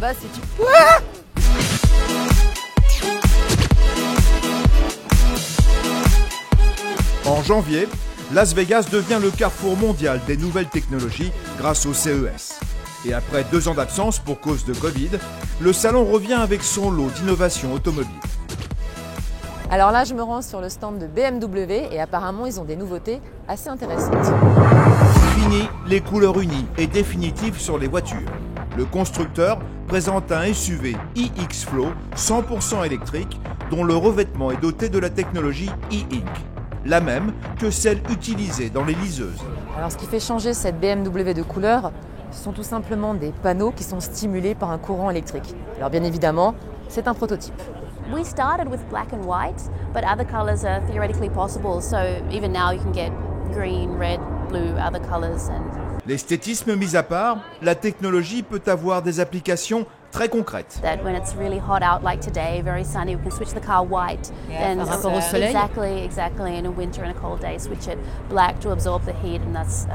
base, si tu... En janvier, Las Vegas devient le carrefour mondial des nouvelles technologies grâce au CES. Et après 2 ans d'absence pour cause de Covid, le salon revient avec son lot d'innovations automobiles. Alors là, je me rends sur le stand de BMW et apparemment, ils ont des nouveautés assez intéressantes. Fini les couleurs unies et définitives sur les voitures. Le constructeur présente un SUV iX Flow 100% électrique dont le revêtement est doté de la technologie e-ink, la même que celle utilisée dans les liseuses. Alors ce qui fait changer cette BMW de couleur, ce sont tout simplement des panneaux qui sont stimulés par un courant électrique. Alors bien évidemment, c'est un prototype. We started with black and white, but other colours are theoretically possible. So even now you can get green, red, blue, other colours. L'esthétisme mis à part, la technologie peut avoir des applications très concrètes. That when it's really hot out like today, very sunny, we can switch the car white. Yeah, par rapport au soleil. Exactly. In a winter and a cold day, switch it black to absorb the heat and thus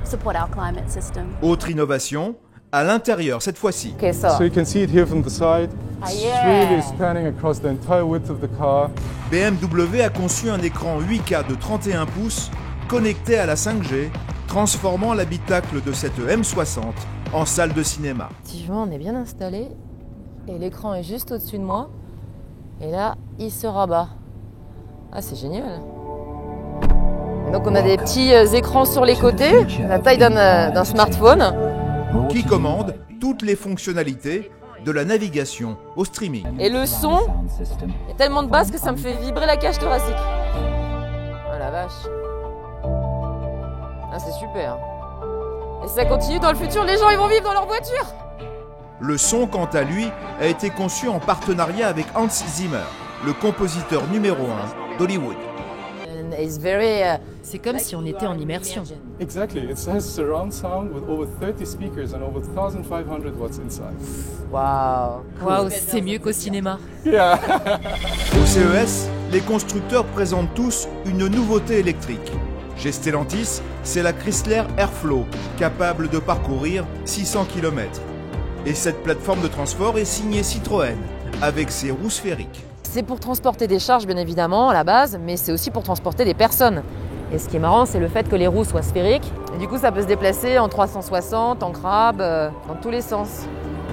support our climate system. Autre innovation, à l'intérieur cette fois-ci. Okay, So you can see it here from the side. It's really spanning across the entire width of the car. BMW a conçu un écran 8K de 31 pouces connecté à la 5G, transformant l'habitacle de cette M60 en salle de cinéma. Effectivement, on est bien installé et l'écran est juste au-dessus de moi. Et là, il se rabat. Ah, c'est génial. Et donc on a des petits écrans sur les côtés, la taille d'un smartphone. Qui commande toutes les fonctionnalités de la navigation au streaming. Et le son est tellement de basse que ça me fait vibrer la cage thoracique. Ah la vache. Ah c'est super. Et ça continue dans le futur, les gens ils vont vivre dans leur voiture. Le son, quant à lui, a été conçu en partenariat avec Hans Zimmer, le compositeur numéro 1 d'Hollywood. C'est comme si on était en immersion. Exactly. It has surround sound with over 30 speakers and over 1500 watts inside. Waouh, C'est mieux qu'au cinéma. Yeah. Au CES, les constructeurs présentent tous une nouveauté électrique. Chez Stellantis, c'est la Chrysler Airflow, capable de parcourir 600 km. Et cette plateforme de transport est signée Citroën, avec ses roues sphériques. C'est pour transporter des charges bien évidemment à la base, mais c'est aussi pour transporter des personnes. Et ce qui est marrant, c'est le fait que les roues soient sphériques. Et du coup, ça peut se déplacer en 360, en crabe, dans tous les sens.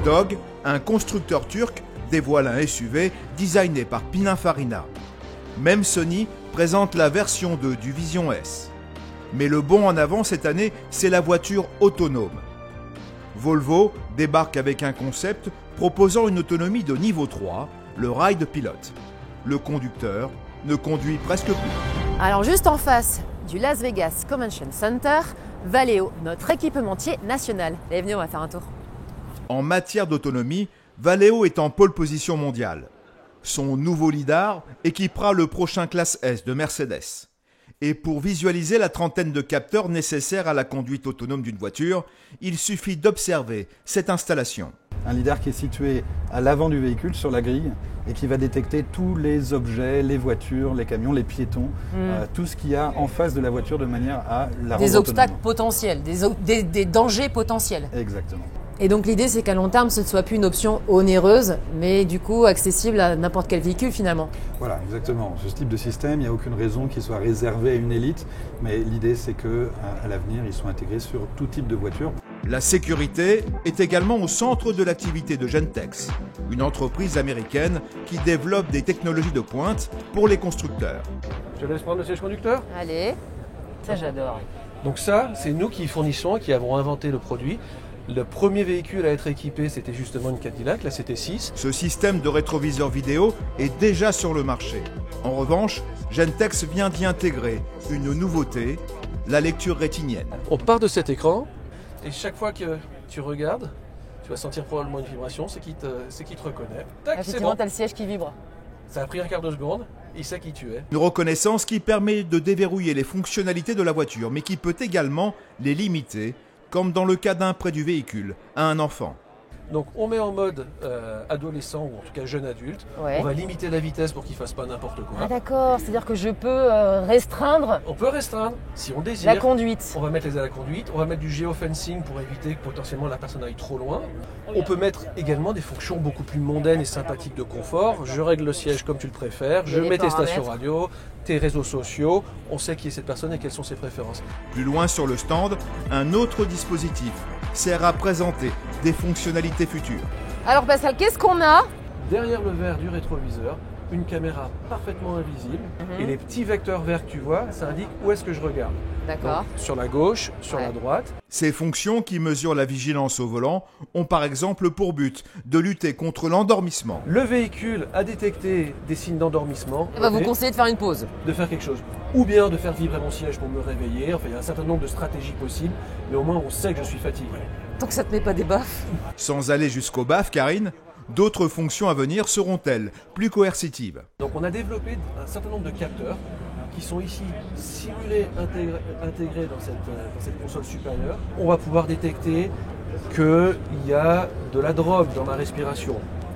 Dog, un constructeur turc, dévoile un SUV designé par Pininfarina. Même Sony présente la version 2 du Vision S. Mais le bond en avant cette année, c'est la voiture autonome. Volvo débarque avec un concept proposant une autonomie de niveau 3, le Ride Pilot. Le conducteur ne conduit presque plus. Alors juste en face du Las Vegas Convention Center, Valeo, notre équipementier national. Allez, venez, on va faire un tour. En matière d'autonomie, Valeo est en pole position mondiale. Son nouveau lidar équipera le prochain Classe S de Mercedes. Et pour visualiser la trentaine de capteurs nécessaires à la conduite autonome d'une voiture, il suffit d'observer cette installation. Un lidar qui est situé à l'avant du véhicule, sur la grille, et qui va détecter tous les objets, les voitures, les camions, les piétons, tout ce qu'il y a en face de la voiture de manière à la rendre Des obstacles autonome. potentiels, des dangers potentiels. Exactement. Et donc l'idée, c'est qu'à long terme, ce ne soit plus une option onéreuse, mais du coup accessible à n'importe quel véhicule finalement. Voilà, exactement. Ce type de système, il n'y a aucune raison qu'il soit réservé à une élite, mais l'idée, c'est qu'à l'avenir, ils soient intégrés sur tout type de voiture. La sécurité est également au centre de l'activité de Gentex, une entreprise américaine qui développe des technologies de pointe pour les constructeurs. Je te laisse prendre le siège conducteur. Allez, ça j'adore. Donc ça, c'est nous qui fournissons, qui avons inventé le produit. Le premier véhicule à être équipé, c'était justement une Cadillac, la CT6. Ce système de rétroviseur vidéo est déjà sur le marché. En revanche, Gentex vient d'y intégrer une nouveauté, la lecture rétinienne. On part de cet écran, et chaque fois que tu regardes, tu vas sentir probablement une vibration, c'est qu'il te reconnaît. Tac, c'est Effectivement, bon. t'as le siège qui vibre. Ça a pris un quart de seconde, il sait qui tu es. Une reconnaissance qui permet de déverrouiller les fonctionnalités de la voiture, mais qui peut également les limiter, comme dans le cas d'un prêt du véhicule à un enfant. Donc on met en mode adolescent ou en tout cas jeune adulte. Ouais. On va limiter la vitesse pour qu'il ne fasse pas n'importe quoi. Ah d'accord, c'est-à-dire que je peux restreindre On peut restreindre si on désire. la conduite. On va mettre les aides à la conduite, on va mettre du géofencing pour éviter que potentiellement la personne aille trop loin. On peut mettre également des fonctions beaucoup plus mondaines et sympathiques de confort. Je règle le siège comme tu le préfères, je les mets tes stations paramètres. radio, tes réseaux sociaux, on sait qui est cette personne et quelles sont ses préférences. Plus loin sur le stand, un autre dispositif sert à présenter des fonctionnalités futures. Alors Pascal, qu'est-ce qu'on a? Derrière le verre du rétroviseur, une caméra parfaitement invisible et les petits vecteurs verts que tu vois, ça indique où est-ce que je regarde. D'accord. Donc, sur la gauche, sur la Ouais. droite. Ces fonctions qui mesurent la vigilance au volant ont par exemple pour but de lutter contre l'endormissement. Le véhicule a détecté des signes d'endormissement. On va vous Ok. conseiller de faire une pause. De faire quelque chose. Ou bien de faire vibrer mon siège pour me réveiller. Enfin, il y a un certain nombre de stratégies possibles, mais au moins on sait que je suis fatigué. Tant que ça te met pas des baffes. Sans aller jusqu'au BAF, Karine, d'autres fonctions à venir seront-elles plus coercitives? Donc on a développé un certain nombre de capteurs qui sont ici simulés, intégrés dans cette console supérieure. On va pouvoir détecter qu'il y a de la drogue dans ma respiration.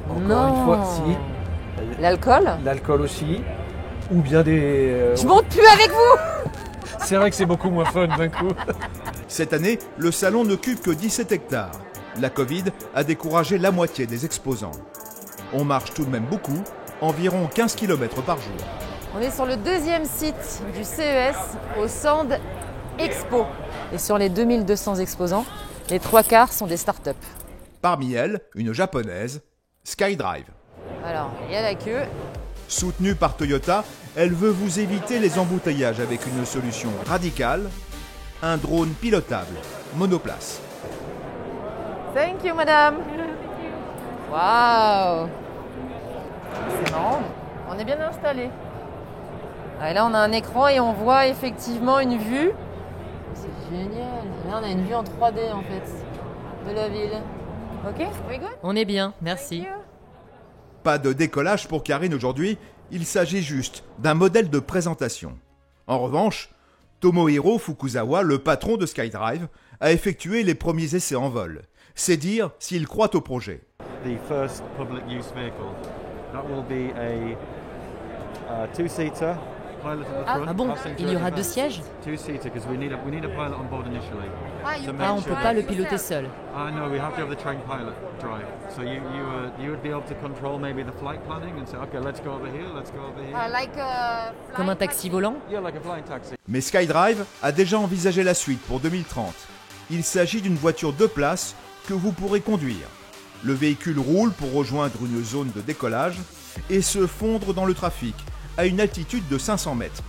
Encore Non. une fois, si. L'alcool? L'alcool aussi. Ou bien des... Je monte plus avec vous. C'est vrai que c'est beaucoup moins fun d'un coup. Cette année, le salon n'occupe que 17 hectares. La Covid a découragé la moitié des exposants. On marche tout de même beaucoup, environ 15 km par jour. On est sur le deuxième site du CES au Sand Expo. Et sur les 2200 exposants, les 3/4 sont des startups. Parmi elles, une japonaise, SkyDrive. Alors, il y a la queue. Soutenue par Toyota, elle veut vous éviter les embouteillages avec une solution radicale, un drone pilotable, monoplace. Thank you, madame. Waouh. C'est marrant. On est bien installé. Ah, et là, on a un écran et on voit effectivement une vue. C'est génial. Là, on a une vue en 3D en fait de la ville. Ok, we good? On est bien, merci. Pas de décollage pour Karine aujourd'hui, il s'agit juste d'un modèle de présentation. En revanche, Tomohiro Fukuzawa, le patron de SkyDrive, a effectué les premiers essais en vol. C'est dire s'il croit au projet. The first public use vehicle. That will be a two-seater pilot at the front. Ah bon, passenger il y aura at the deux back. sièges? Two-seater because we need a pilot on board initially. To make Ah, on sure- peut pas le piloter seul. No, we have to have the trained pilot drive. So you would be able to control maybe the flight planning and say, okay, let's go over here, let's go over here. Comme un taxi volant? Yeah, like a flying taxi. Mais SkyDrive a déjà envisagé la suite pour 2030. Il s'agit d'une voiture 2 places que vous pourrez conduire. Le véhicule roule pour rejoindre une zone de décollage et se fondre dans le trafic à une altitude de 500 mètres.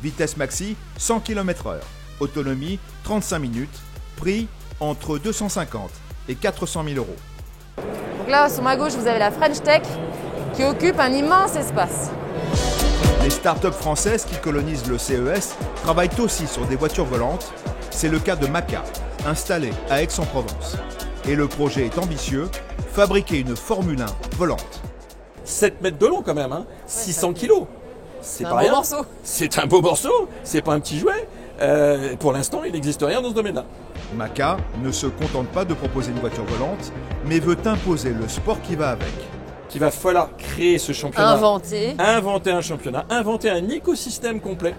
Vitesse maxi 100 km/h, autonomie 35 minutes, prix entre 250 et 400 000 euros. Donc là, sur ma gauche, vous avez la French Tech qui occupe un immense espace. Les startups françaises qui colonisent le CES travaillent aussi sur des voitures volantes. C'est le cas de Maca, installée à Aix-en-Provence. Et le projet est ambitieux, fabriquer une Formule 1 volante. 7 mètres de long quand même, hein. 600 kilos. C'est un pas beau rien. morceau. C'est un beau morceau, c'est pas un petit jouet. Pour l'instant, il n'existe rien dans ce domaine-là. Maca ne se contente pas de proposer une voiture volante, mais veut imposer le sport qui va avec. Il va falloir créer ce championnat. Inventé. Inventer un championnat, inventer un écosystème complet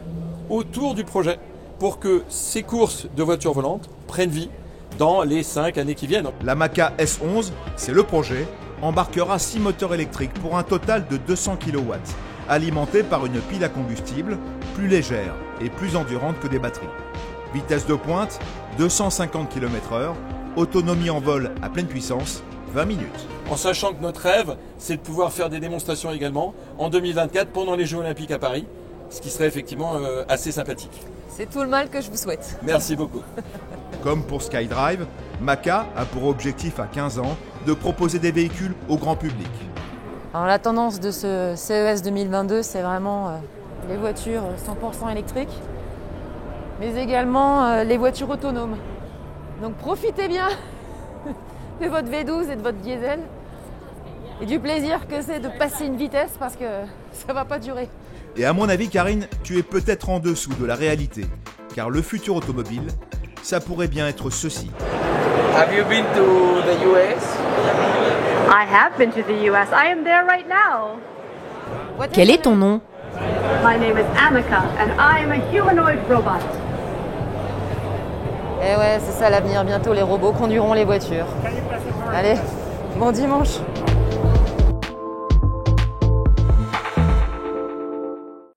autour du projet pour que ces courses de voitures volantes prennent vie dans les 5 années qui viennent. La Maca S11, c'est le projet, embarquera 6 moteurs électriques pour un total de 200 kW, alimentés par une pile à combustible plus légère et plus endurante que des batteries. Vitesse de pointe, 250 km/h, autonomie en vol à pleine puissance, 20 minutes. En sachant que notre rêve, c'est de pouvoir faire des démonstrations également en 2024 pendant les Jeux Olympiques à Paris, ce qui serait effectivement assez sympathique. C'est tout le mal que je vous souhaite. Merci beaucoup. Comme pour SkyDrive, Maca a pour objectif à 15 ans de proposer des véhicules au grand public. Alors la tendance de ce CES 2022, c'est vraiment les voitures 100% électriques, mais également les voitures autonomes. Donc profitez bien de votre V12 et de votre diesel et du plaisir que c'est de passer une vitesse parce que ça va pas durer. Et à mon avis, Karine, tu es peut-être en dessous de la réalité, car le futur automobile, ça pourrait bien être ceci. Have you been to the US? I have been to the US. I am there right now. Quel est ton nom? My name is Amica and I am a humanoid robot. Eh ouais, c'est ça l'avenir. Bientôt, les robots conduiront les voitures. Allez, bon dimanche.